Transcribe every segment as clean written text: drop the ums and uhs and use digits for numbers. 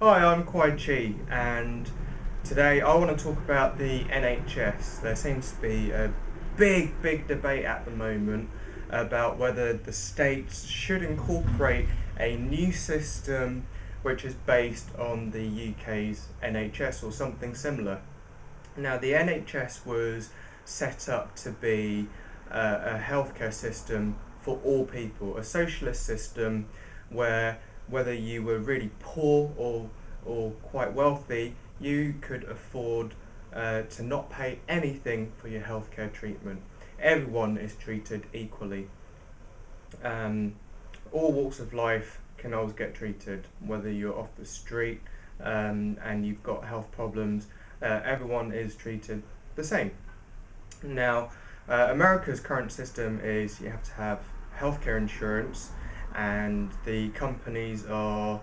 Hi, I'm Kwai Chi, and today I want to talk about the NHS. There seems to be a big debate at the moment about whether the states should incorporate a new system which is based on the UK's NHS or something similar. Now, the NHS was set up to be a healthcare system for all people, a socialist system where whether you were really poor or quite wealthy, you could afford to not pay anything for your healthcare treatment. Everyone is treated equally. Um, all walks of life can always get treated, whether you're off the street and you've got health problems, everyone is treated the same. Now, America's current system is you have to have healthcare insurance, and the companies are,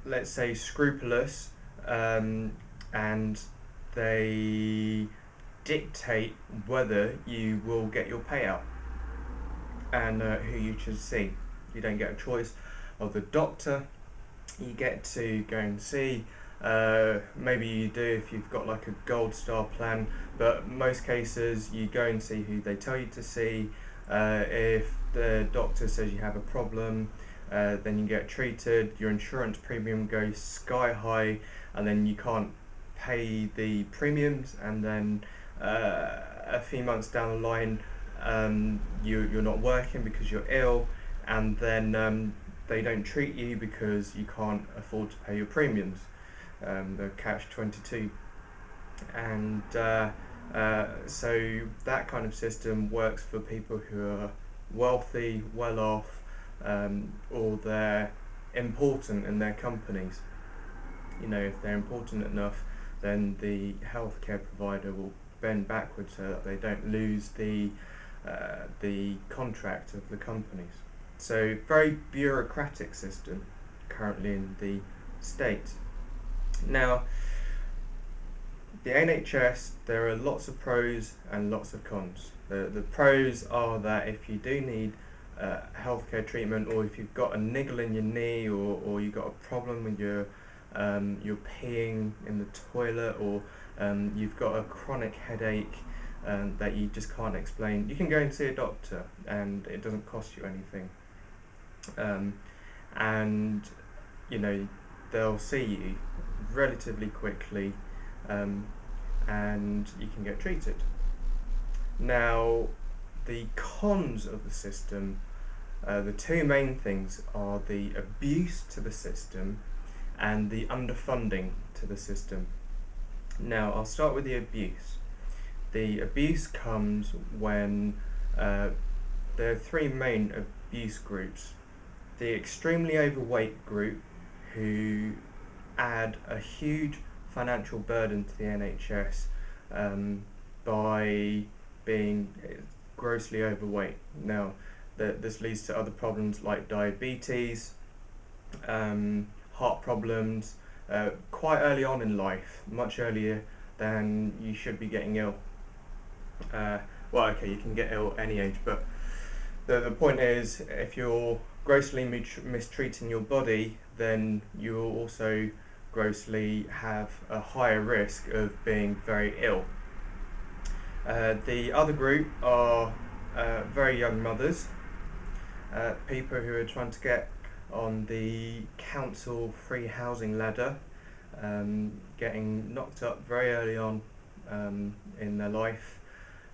let's say, scrupulous, um, and they dictate whether you will get your payout and who you should see. You don't get a choice of the doctor you get to go and see. Maybe you do if you've got like a gold star plan, but most cases you go and see who they tell you to see. If the doctor says you have a problem, then you get treated. Your insurance premium goes sky high, and then you can't pay the premiums, and then a few months down the line, you're not working because you're ill, and then they don't treat you because you can't afford to pay your premiums. The catch 22, and so that kind of system works for people who are wealthy, well off, or they're important in their companies. You know, if they're important enough, then the healthcare provider will bend backwards so that they don't lose the contract of the companies. So very bureaucratic system currently in the state. Now, the NHS, there are lots of pros and lots of cons. The pros are that if you do need healthcare treatment, or if you've got a niggle in your knee, or you've got a problem with you're peeing in the toilet, or you've got a chronic headache that you just can't explain, you can go and see a doctor and it doesn't cost you anything. Um, and you know, they'll see you relatively quickly, um, and you can get treated. Now, the cons of the system, the two main things are the abuse to the system and the underfunding to the system. Now, I'll start with the abuse. The abuse comes when there are three main abuse groups. The extremely overweight group, who add a huge financial burden to the NHS by being grossly overweight. Now, this leads to other problems like diabetes, heart problems, quite early on in life, much earlier than you should be getting ill. Uh, well, okay, you can get ill at any age, but the point is, if you're grossly mistreating your body, then you will also grossly have a higher risk of being very ill. The other group are very young mothers, people who are trying to get on the council free housing ladder, getting knocked up very early on in their life.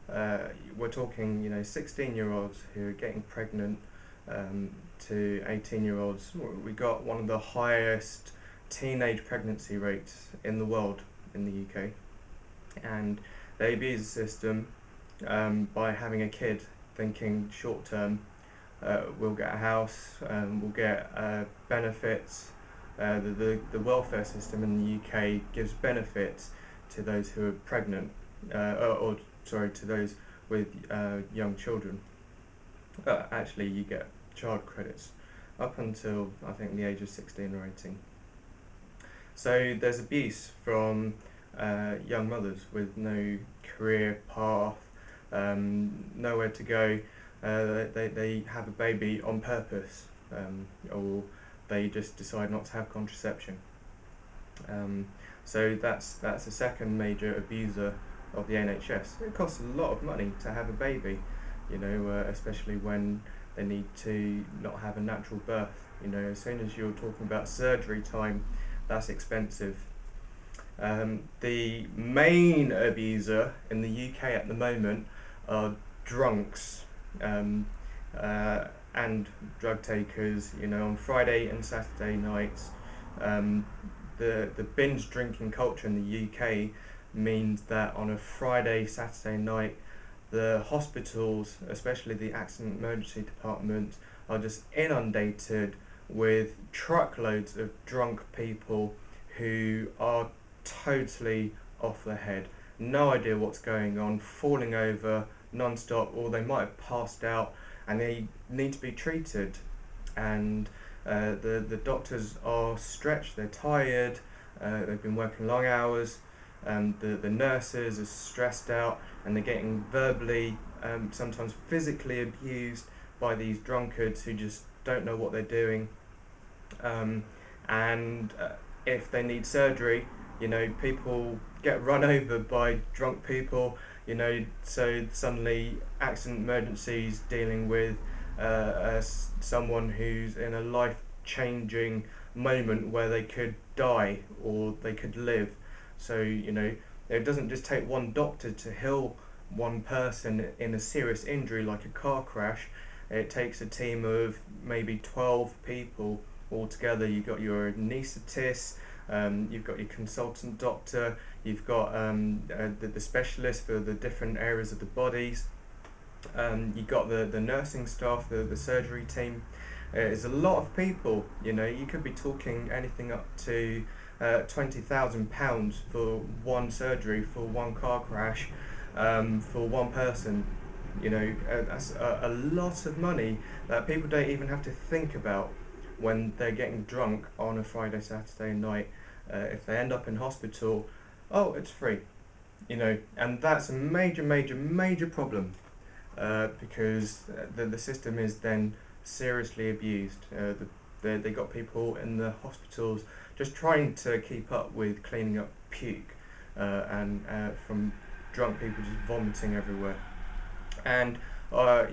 We're talking, 16-year-olds who are getting pregnant, to 18-year-olds. We got one of the highest teenage pregnancy rates in the world in the UK, and they abuse the system by having a kid, thinking short term, we'll get a house, we'll get benefits. The welfare system in the UK gives benefits to those who are pregnant, or sorry, to those with young children. Actually, you get child credits up until I think the age of 16 or 18. So there's abuse from young mothers with no career path, nowhere to go. They have a baby on purpose, or they just decide not to have contraception. Um, so that's the second major abuser of the NHS. It costs a lot of money to have a baby, especially when they need to not have a natural birth. As soon as you're talking about surgery time, that's expensive. The main abuser in the UK at the moment are drunks, um, uh, and drug takers. On Friday and Saturday nights, um, the binge drinking culture in the UK means that on a Friday, Saturday night, the hospitals, especially the accident emergency departments, are just inundated with truckloads of drunk people who are totally off their head, no idea what's going on, falling over non-stop, or they might have passed out and they need to be treated. And the doctors are stretched, they're tired, they've been working long hours, the nurses are stressed out, and they're getting verbally, sometimes physically abused by these drunkards who just don't know what they're doing. And if they need surgery, people get run over by drunk people, so suddenly accident emergencies dealing with someone who's in a life changing moment where they could die or they could live. So, it doesn't just take one doctor to heal one person in a serious injury like a car crash. It takes a team of maybe 12 people altogether. You've got your anaesthetist, you've got your consultant doctor, you've got the specialist for the different areas of the bodies, you've got the nursing staff, the surgery team. It's a lot of people. You could be talking anything up to £20,000 for one surgery, for one car crash, for one person. That's a lot of money that people don't even have to think about when they're getting drunk on a Friday, Saturday night. If they end up in hospital, oh, it's free. And that's a major, major, major problem, because the system is then seriously abused. They got people in the hospitals just trying to keep up with cleaning up puke, and from drunk people just vomiting everywhere. And a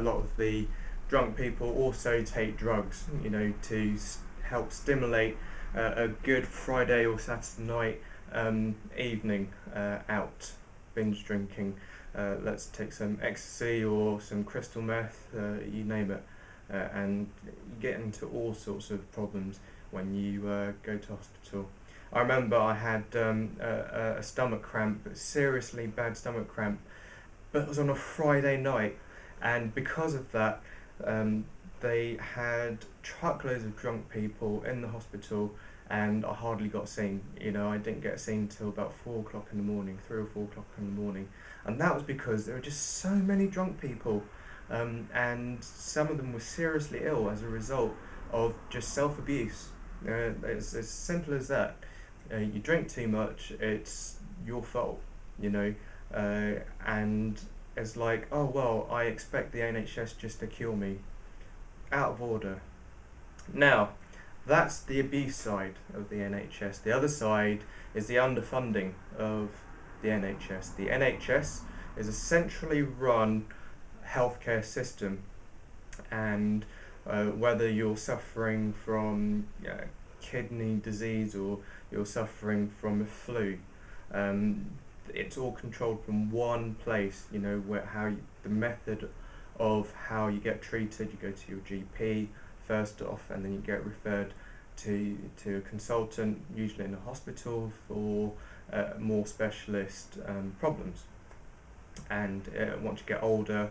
lot of the drunk people also take drugs, to help stimulate a good Friday or Saturday night evening out, binge drinking. Let's take some ecstasy or some crystal meth, you name it, and you get into all sorts of problems when you go to hospital. I remember I had a stomach cramp, a seriously bad stomach cramp, but it was on a Friday night, and because of that, um, they had truckloads of drunk people in the hospital, and I hardly got seen. I didn't get seen till about 4 o'clock in the morning, 3 or 4 o'clock in the morning, and that was because there were just so many drunk people, and some of them were seriously ill as a result of just self-abuse. It's as simple as that. You drink too much, it's your fault. You know, and it's like, oh well, I expect the NHS just to cure me. Out of order. Now, that's the abuse side of the NHS. The other side is the underfunding of the NHS. The NHS is a centrally run healthcare system, and whether you're suffering from kidney disease or you're suffering from a flu, um, it's all controlled from one place. The method of how you get treated. You go to your GP first off, and then you get referred to a consultant, usually in a hospital, for more specialist problems. And once you get older,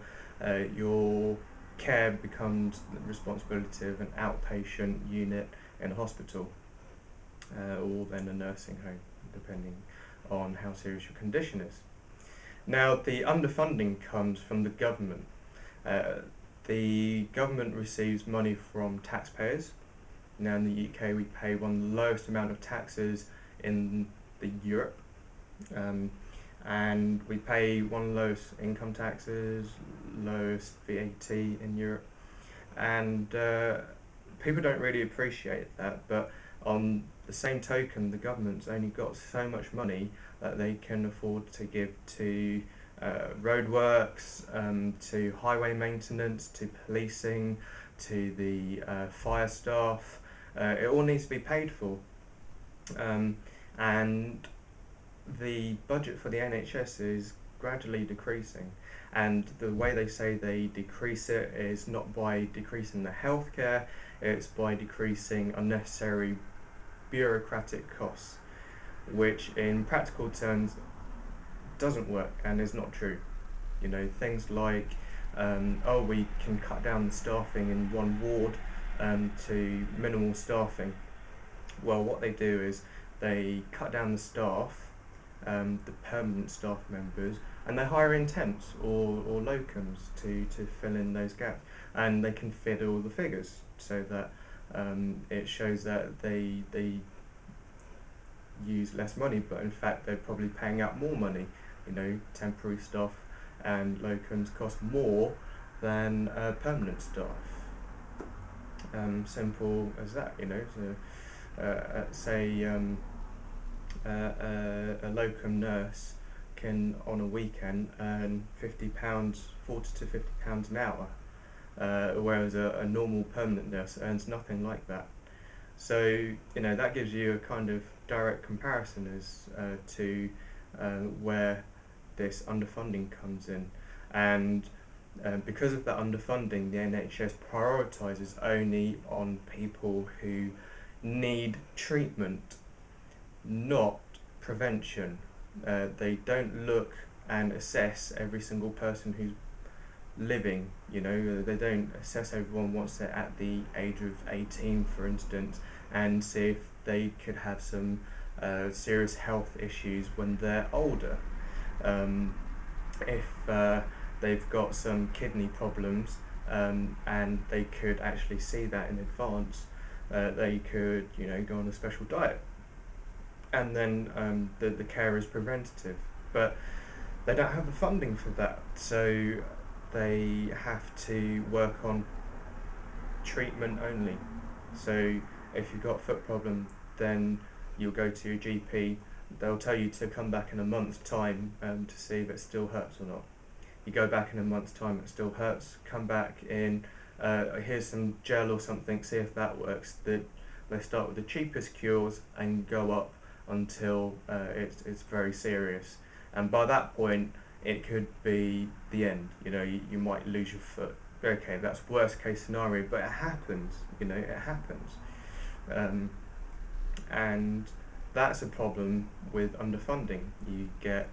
your care becomes the responsibility of an outpatient unit in a hospital, or then a nursing home, depending on how serious your condition is. Now, the underfunding comes from the government. The government receives money from taxpayers. Now, in the UK, we pay one of the lowest amount of taxes in Europe, and we pay one of the lowest income taxes, lowest VAT in Europe, and people don't really appreciate that. But On the same token, the government's only got so much money that they can afford to give to roadworks, to highway maintenance, to policing, to the fire staff. It all needs to be paid for. Um, and the budget for the NHS is gradually decreasing. And the way they say they decrease it is not by decreasing the healthcare, it's by decreasing unnecessary bureaucratic costs, which in practical terms doesn't work and is not true. You know, things like, oh, we can cut down the staffing in one ward to minimal staffing. Well, what they do is they cut down the staff, the permanent staff members, and they hire in temps or locums to fill in those gaps. And they can fiddle the figures so that it shows that they use less money, but in fact they're probably paying out more money. You know, temporary staff and locums cost more than permanent staff. Simple as that, you know. So, say a locum nurse can on a weekend earn £50, 40 to £50 an hour, whereas a normal permanent nurse earns nothing like that. So, you know, that gives you a kind of direct comparison as to where this underfunding comes in. And because of that underfunding, the NHS prioritises only on people who need treatment, not prevention. They don't look and assess every single person who's living. You know, they don't assess everyone once they're at the age of 18, for instance, and see if they could have some serious health issues when they're older. If they've got some kidney problems, and they could actually see that in advance, they could, you know, go on a special diet, and then the care is preventative. But they don't have the funding for that, so they have to work on treatment only. So if you've got a foot problem, then you'll go to your GP. They'll tell you to come back in a month's time to see if it still hurts or not. You go back in a month's time, it still hurts. Come back in, here's some gel or something, see if that works. They start with the cheapest cures and go up until it's very serious. And by that point, it could be the end. You know, you might lose your foot. Okay, that's worst case scenario, but it happens. You know, it happens. And that's a problem with underfunding. You get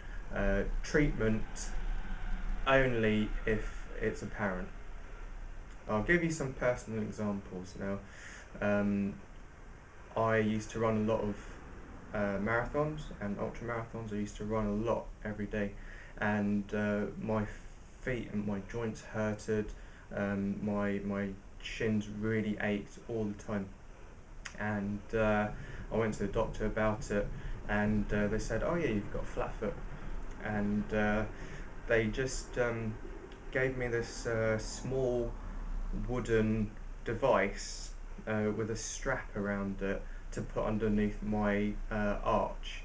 treatment only if it's apparent. I'll give you some personal examples now. I used to run a lot of marathons and ultra marathons. I used to run a lot every day, and my feet and my joints hurted. My shins really ached all the time, and I went to the doctor about it, and they said, "Oh yeah, you've got a flat foot," and they just gave me this small wooden device with a strap around it to put underneath my arch,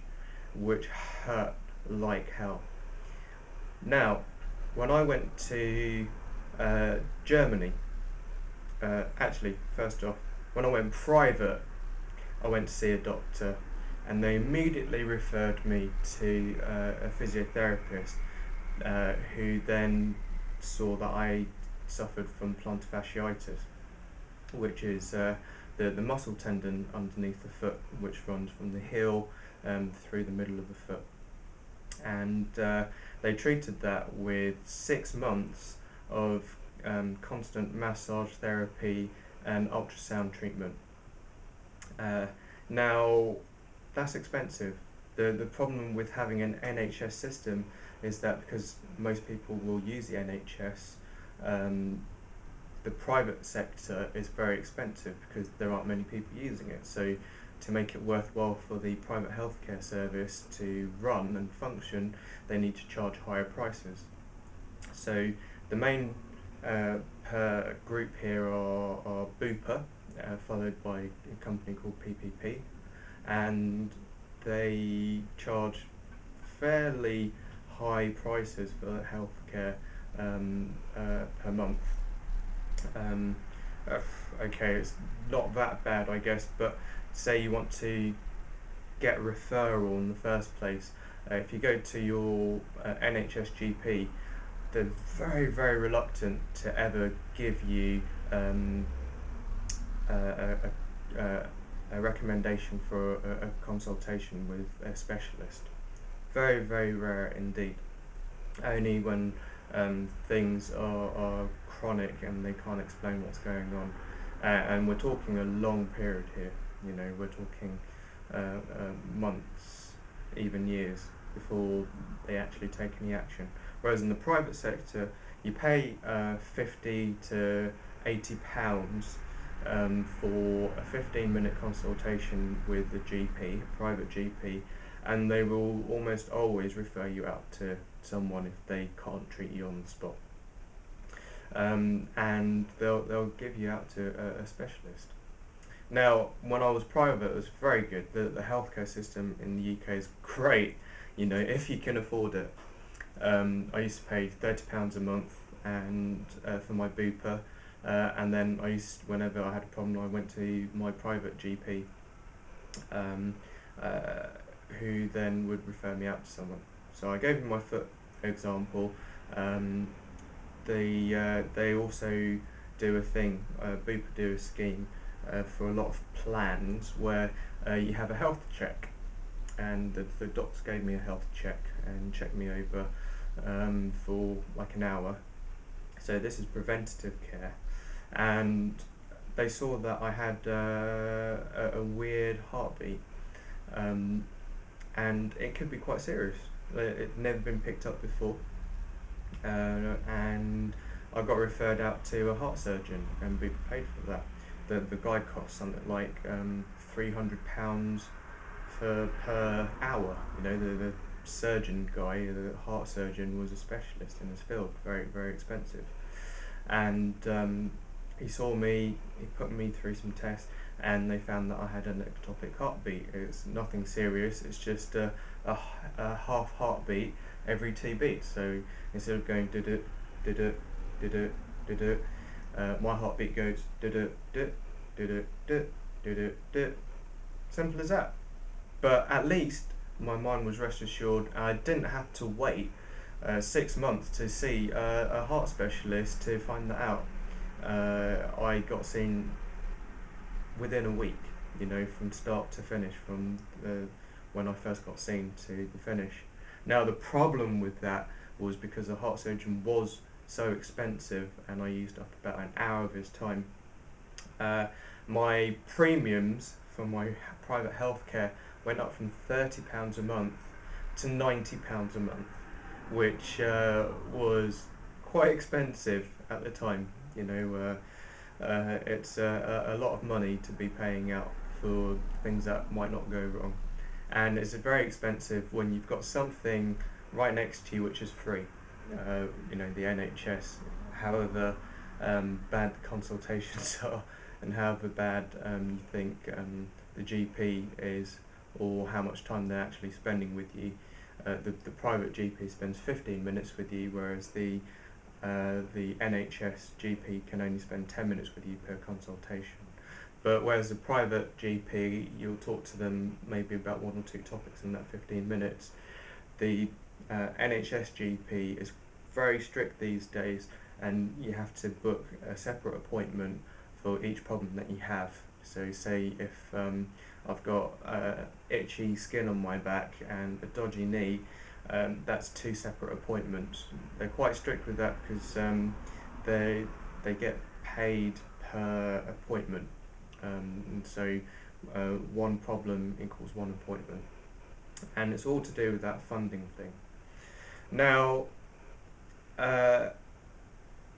which hurt like hell. Now, when I went to Germany, actually, first off, when I went private, I went to see a doctor, and they immediately referred me to a physiotherapist who then saw that I suffered from plantar fasciitis, which is the muscle tendon underneath the foot, which runs from the heel through the middle of the foot. And they treated that with 6 months of constant massage therapy and ultrasound treatment. Now, that's expensive. The problem with having an NHS system is that because most people will use the NHS, the private sector is very expensive because there aren't many people using it. So to make it worthwhile for the private healthcare service to run and function, they need to charge higher prices. So the main per group here are Bupa, followed by a company called PPP, and they charge fairly high prices for healthcare per month. Um, okay, it's not that bad, I guess, but say you want to get a referral in the first place, if you go to your NHS GP, they're very, very reluctant to ever give you a, a recommendation for a consultation with a specialist. Very, very rare indeed. Only when things are chronic and they can't explain what's going on. And we're talking a long period here. You know, we're talking months, even years, before they actually take any action. Whereas in the private sector, you pay 50 to £80 for a 15-minute consultation with a GP, a private GP, and they will almost always refer you out to someone if they can't treat you on the spot. And they'll give you out to a specialist. Now, when I was private, it was very good. The healthcare system in the UK is great, you know, if you can afford it. I used to pay £30 a month and for my Bupa, and then whenever I had a problem, I went to my private GP, who then would refer me out to someone. So I gave him my foot example. They also do a thing, Bupa do a scheme for a lot of plans where you have a health check, and the doctor gave me a health check and checked me over for like an hour. So this is preventative care, and they saw that I had a weird heartbeat, and it could be quite serious. It'd never been picked up before, and I got referred out to a heart surgeon and be paid for that. The guy cost something like £300 per hour. You know, the surgeon guy, the heart surgeon, was a specialist in his field. Very, very expensive. And he saw me, he put me through some tests, and they found that I had an ectopic heartbeat. It's nothing serious, it's just a half heartbeat every 2 beats. So instead of going did it, my heartbeat goes did it. Simple as that. But at least my mind was rest assured, and I didn't have to wait 6 months to see a heart specialist to find that out. I got seen within a week, you know, from start to finish, from when I first got seen to the finish. Now the problem with that was because the heart surgeon was so expensive and I used up about an hour of his time. My premiums for my private healthcare went up from £30 a month to £90 a month, which was quite expensive at the time. You know, it's a lot of money to be paying out for things that might not go wrong, and it's very expensive when you've got something right next to you which is free. You know, the NHS, however bad the consultations are, and however bad you think the GP is, or how much time they're actually spending with you, the private GP spends 15 minutes with you, whereas the NHS GP can only spend 10 minutes with you per consultation. But whereas the private GP, you'll talk to them maybe about 1 or 2 topics in that 15 minutes, the NHS GP is very strict these days, and you have to book a separate appointment for each problem that you have. So say if I've got itchy skin on my back and a dodgy knee, that's 2 separate appointments. They're quite strict with that because they get paid per appointment, and so 1 problem equals 1 appointment, and it's all to do with that funding thing. Now,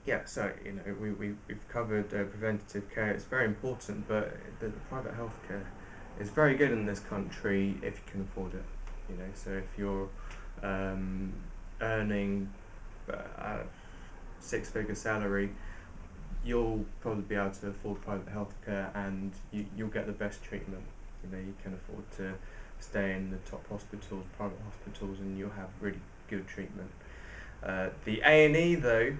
yeah, so you know we've covered preventative care. It's very important, but the private healthcare is very good in this country if you can afford it. You know, so if you're earning a 6-figure salary, you'll probably be able to afford private healthcare, and you'll get the best treatment. You can afford to stay in the top hospitals, private hospitals, and you'll have really good treatment. The A&E though,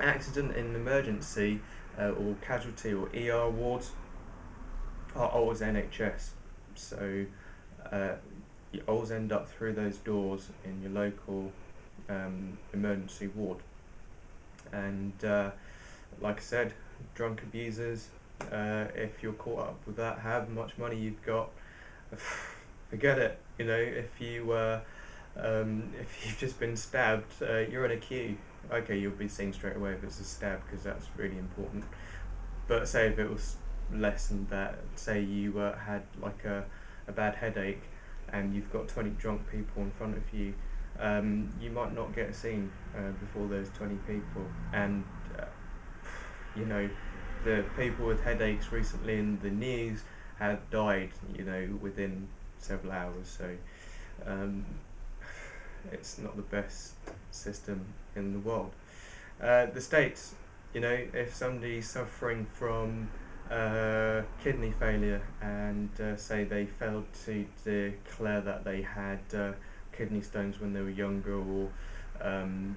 accident and emergency, or casualty or ER wards, are always NHS. So you always end up through those doors in your local emergency ward. And like I said, drunk abusers, if you're caught up with that, however much money you've got, forget it. If you've just been stabbed, you're in a queue. Okay, you'll be seen straight away if it's a stab, because that's really important. But say if it was less than that, say you had like a bad headache, and you've got 20 drunk people in front of you, you might not get seen before there's 20 people. And uh, you know, the people with headaches recently in the news have died, within several hours. So um, it's not the best system in the world. The States, if somebody's suffering from kidney failure, and say they failed to declare that they had kidney stones when they were younger, or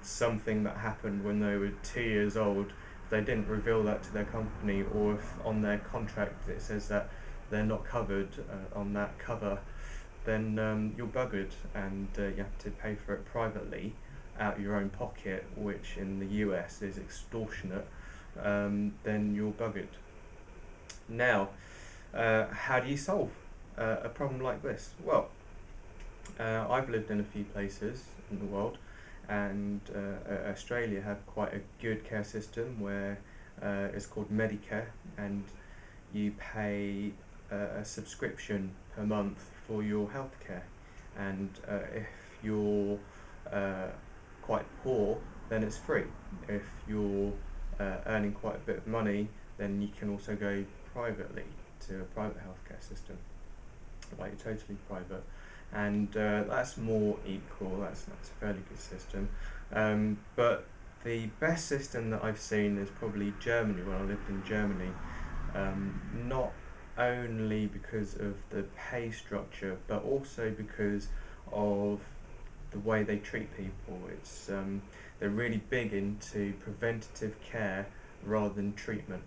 something that happened when they were 2 years old, they didn't reveal that to their company, or if on their contract it says that they're not covered on that cover, then you're buggered, and you have to pay for it privately out of your own pocket, which in the US is extortionate. Then you're buggered. Now, how do you solve a problem like this? Well, I've lived in a few places in the world, and Australia have quite a good care system where it's called Medicare, and you pay a subscription per month for your healthcare. And if you're uh, quite poor, then it's free. If you're earning quite a bit of money, then you can also go privately to a private healthcare system, like totally private, and that's more equal. That's a fairly good system. But the best system that I've seen is probably Germany. When I lived in Germany, not only because of the pay structure, but also because of the way they treat people. They're really big into preventative care rather than treatment.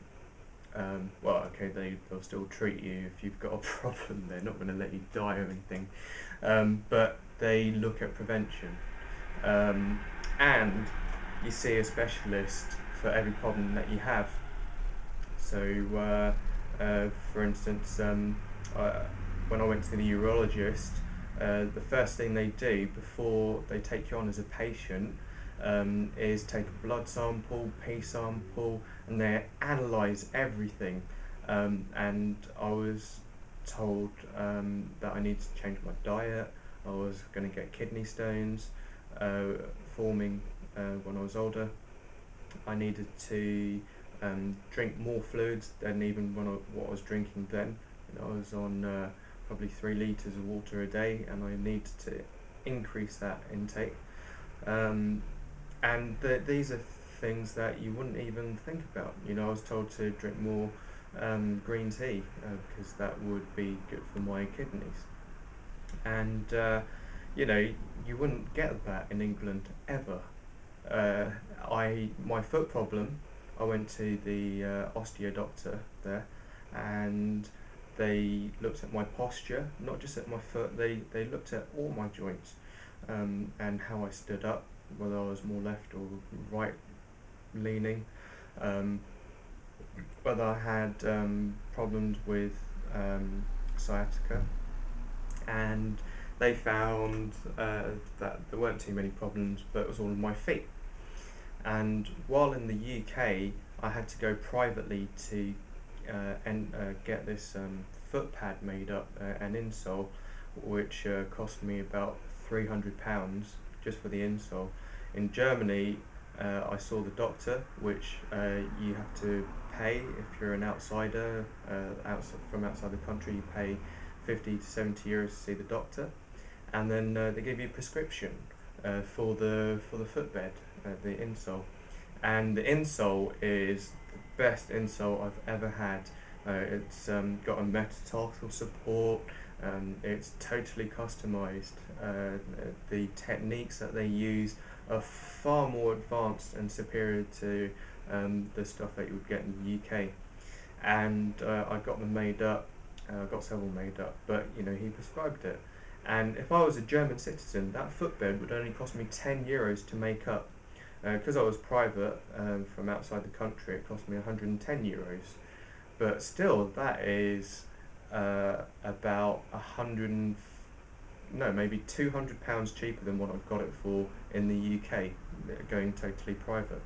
Well, okay, they'll still treat you if you've got a problem. They're not going to let you die or anything, but they look at prevention, and you see a specialist for every problem that you have. So, for instance, when I went to the urologist, the first thing they do before they take you on as a patient is take a blood sample, pee sample, and they analyse everything. And I was told that I needed to change my diet. I was going to get kidney stones forming when I was older. I needed to drink more fluids than even what I was drinking then. I was on probably 3 litres of water a day, and I needed to increase that intake. Um, and these are things that you wouldn't even think about. I was told to drink more green tea because that would be good for my kidneys. And you wouldn't get that in England ever. My foot problem, I went to the osteo doctor there, and they looked at my posture, not just at my foot. They looked at all my joints, and how I stood up, whether I was more left or right leaning, um, whether I had problems with sciatica, and they found that there weren't too many problems, but it was all in my feet. And while in the UK, I had to go privately to get this foot pad made up, an insole, which cost me about £300 just for the insole. In Germany, I saw the doctor, which you have to pay if you're an outsider, from outside the country. You pay 50 to 70 euros to see the doctor, and then they give you a prescription for the footbed, the insole, and the insole is best insole I've ever had. It's got a metatarsal support. It's totally customized. The techniques that they use are far more advanced and superior to the stuff that you would get in the UK. And I got them made up. I got several made up, but he prescribed it. And if I was a German citizen, that footbed would only cost me €10 to make up. Because I was private from outside the country, it cost me €110. But still, that is about maybe £200 cheaper than what I've got it for in the UK, going totally private.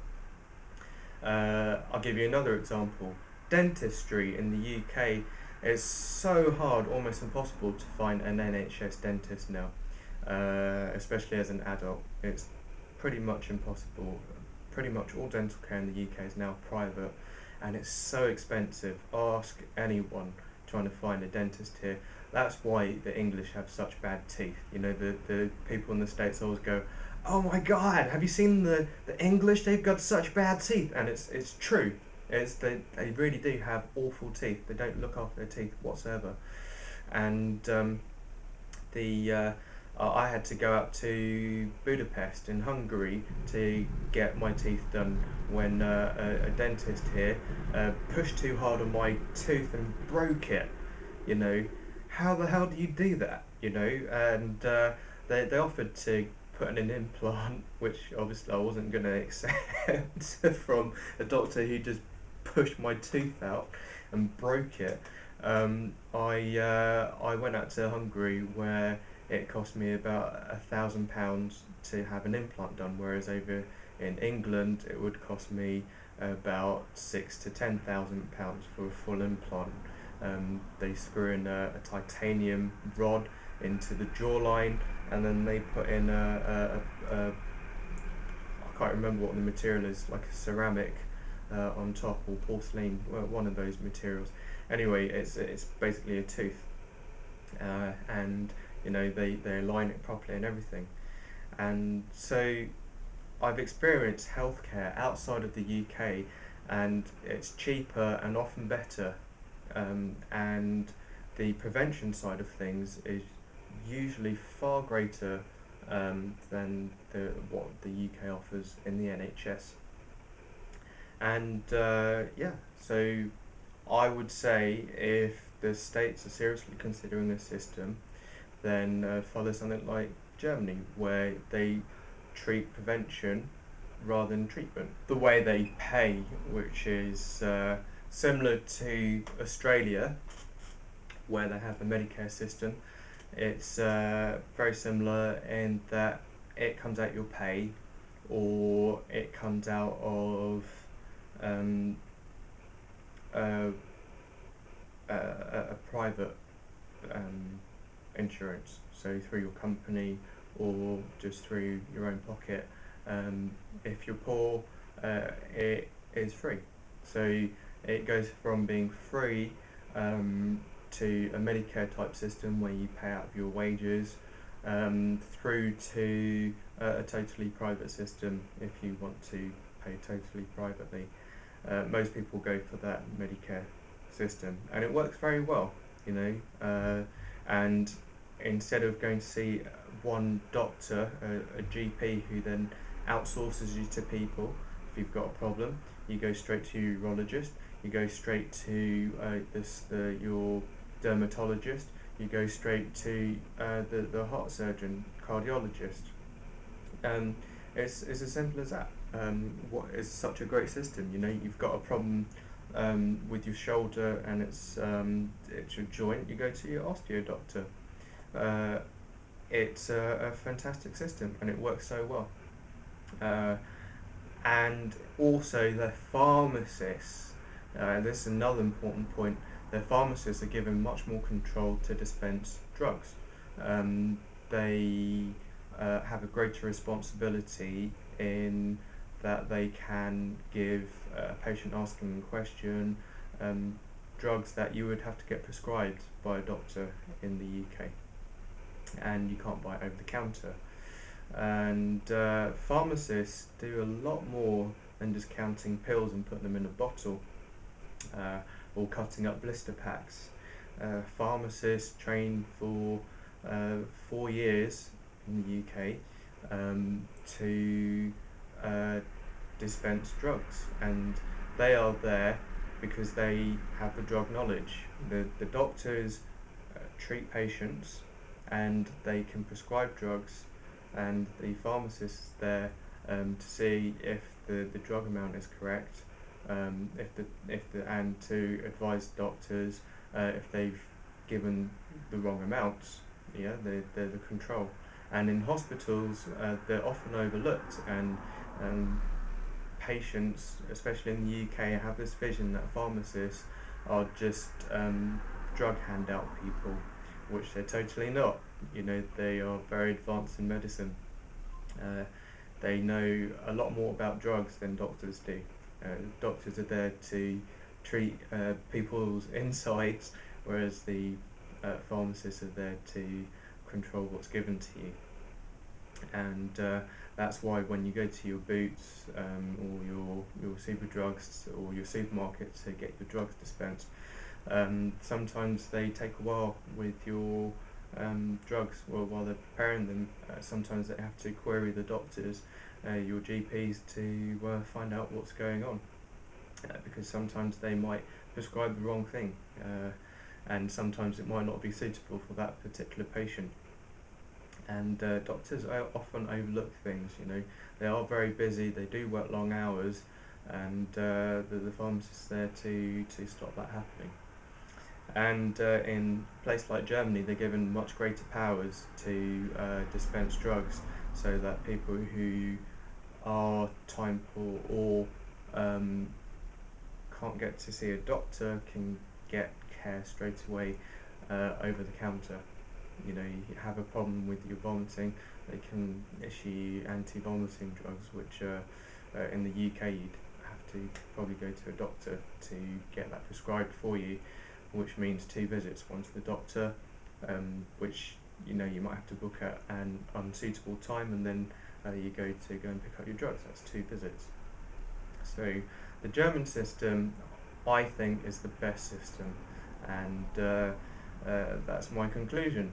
I'll give you another example. Dentistry in the UK is so hard, almost impossible to find an NHS dentist now, especially as an adult. It's pretty much impossible. Pretty much all dental care in the UK is now private, and it's so expensive. Ask anyone trying to find a dentist here. That's why the English have such bad teeth. The people in the States always go, "Oh my God, have you seen the English? They've got such bad teeth," and it's true. They really do have awful teeth. They don't look after their teeth whatsoever, and I had to go out to Budapest in Hungary to get my teeth done when a dentist here pushed too hard on my tooth and broke it. How the hell do you do that? And they offered to put in an implant, which obviously I wasn't going to accept from a doctor who just pushed my tooth out and broke it. I went out to Hungary where it cost me about £1,000 to have an implant done, whereas over in England it would cost me about £6,000 to £10,000 for a full implant. They screw in a titanium rod into the jawline, and then they put in I can't remember what the material is, like a ceramic on top, or porcelain, one of those materials. Anyway, it's basically a tooth, and they align it properly and everything. And so I've experienced healthcare outside of the UK, and it's cheaper and often better, and the prevention side of things is usually far greater than what the UK offers in the NHS. And so I would say if the states are seriously considering this system, then follow something like Germany, where they treat prevention rather than treatment. The way they pay, which is similar to Australia, where they have a Medicare system, it's very similar in that it comes out your pay, or it comes out of a private insurance, so through your company or just through your own pocket. If you're poor, it is free. So it goes from being free to a Medicare type system where you pay out of your wages, through to a totally private system if you want to pay totally privately. Most people go for that Medicare system, and it works very well, and instead of going to see one doctor, a GP, who then outsources you to people, if you've got a problem, you go straight to your urologist, you go straight to your dermatologist, you go straight to the heart surgeon, cardiologist. It's as simple as that. What is such a great system? You've got a problem with your shoulder, and it's your joint. You go to your osteo doctor. It's a fantastic system, and it works so well. And also the pharmacists. This is another important point. The pharmacists are given much more control to dispense drugs. They have a greater responsibility in that they can give a patient asking a question drugs that you would have to get prescribed by a doctor in the UK, and you can't buy it over the counter. And pharmacists do a lot more than just counting pills and putting them in a bottle. or cutting up blister packs. Pharmacists train for 4 years in the UK to dispense drugs, and they are there because they have the drug knowledge. The doctors treat patients and they can prescribe drugs, and the pharmacist's there to see if the drug amount is correct, and to advise doctors if they've given the wrong amounts. Yeah, they're the control. And in hospitals, they're often overlooked, and patients, especially in the UK, have this vision that pharmacists are just drug handout people, which they're totally not. You know, they are very advanced in medicine. Uh, they know a lot more about drugs than doctors do. Doctors are there to treat people's insides, whereas the pharmacists are there to control what's given to you. And that's why when you go to your Boots or your Superdrugs or your supermarket to get your drugs dispensed, sometimes they take a while with your drugs, well, while they're preparing them. Sometimes they have to query the doctors, your GPs, to find out what's going on, because sometimes they might prescribe the wrong thing, and sometimes it might not be suitable for that particular patient. And doctors often overlook things. You know, they are very busy, they do work long hours, and the pharmacist's there to stop that happening. And in a place like Germany, they're given much greater powers to dispense drugs, so that people who are time poor or can't get to see a doctor can get care straight away over the counter. You know, you have a problem with your vomiting, they can issue you anti-vomiting drugs, which in the UK you'd have to probably go to a doctor to get that prescribed for you, which means 2 visits, one to the doctor, which you might have to book at an unsuitable time, and then you go and pick up your drugs. That's 2 visits. So the German system, I think, is the best system, and that's my conclusion.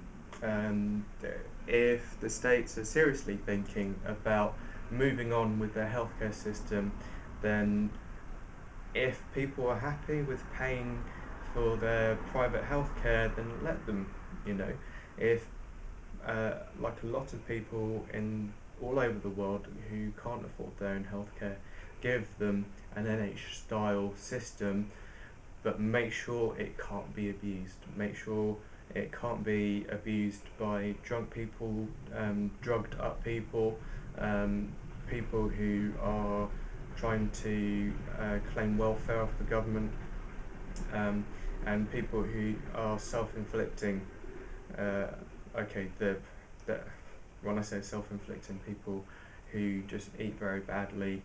If the states are seriously thinking about moving on with their healthcare system, then if people are happy with paying for their private healthcare, then let them. You know, if like a lot of people in all over the world who can't afford their own healthcare, give them an NH style system, but make sure it can't be abused. Make sure it can't be abused by drunk people, drugged up people, people who are trying to claim welfare off the government, and people who are self-inflicting. Uh, okay, the when I say self-inflicting, people who just eat very badly,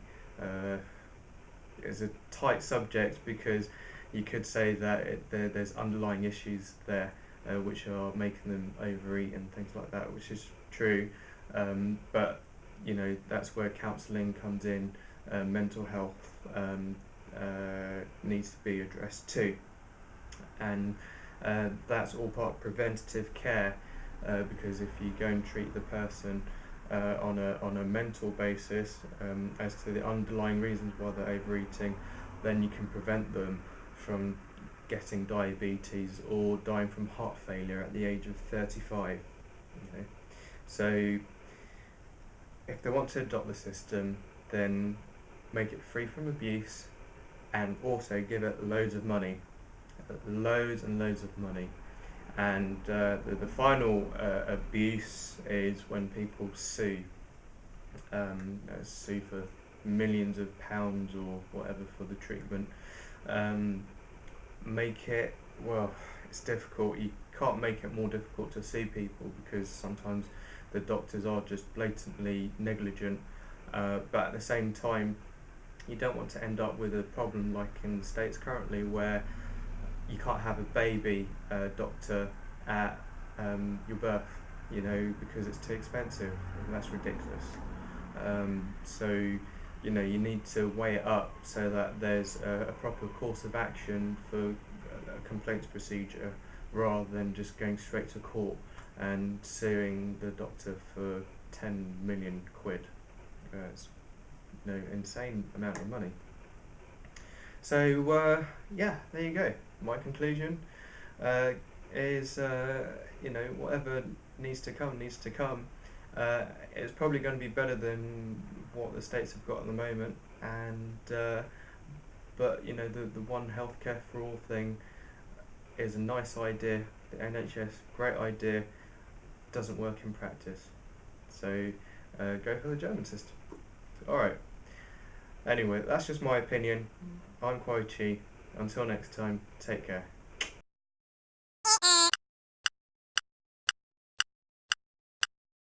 is a tight subject, because you could say that there's underlying issues there, which are making them overeat and things like that, which is true. But that's where counselling comes in. Mental health needs to be addressed too, and that's all part of preventative care, because if you go and treat the person on a mental basis, as to the underlying reasons why they're overeating, then you can prevent them from getting diabetes or dying from heart failure at the age of 35. So if they want to adopt the system, then make it free from abuse, and also give it loads of money, loads and loads of money. And the final abuse is when people sue for millions of pounds or whatever for the treatment. Make it, well, it's difficult. You can't make it more difficult to sue people, because sometimes the doctors are just blatantly negligent, but at the same time you don't want to end up with a problem like in the States currently, where you can't have a baby doctor at your birth, because it's too expensive. That's ridiculous. So you need to weigh it up so that there's a proper course of action for a complaints procedure, rather than just going straight to court and suing the doctor for 10 million quid. It's insane amount of money. So yeah, there you go. My conclusion is whatever needs to come needs to come. It's probably going to be better than what the states have got at the moment, and but the one healthcare for all thing is a nice idea. The NHS, great idea, doesn't work in practice. So go for the German system. Alright. Anyway, that's just my opinion. I'm Kwai Chi. Until next time, take care.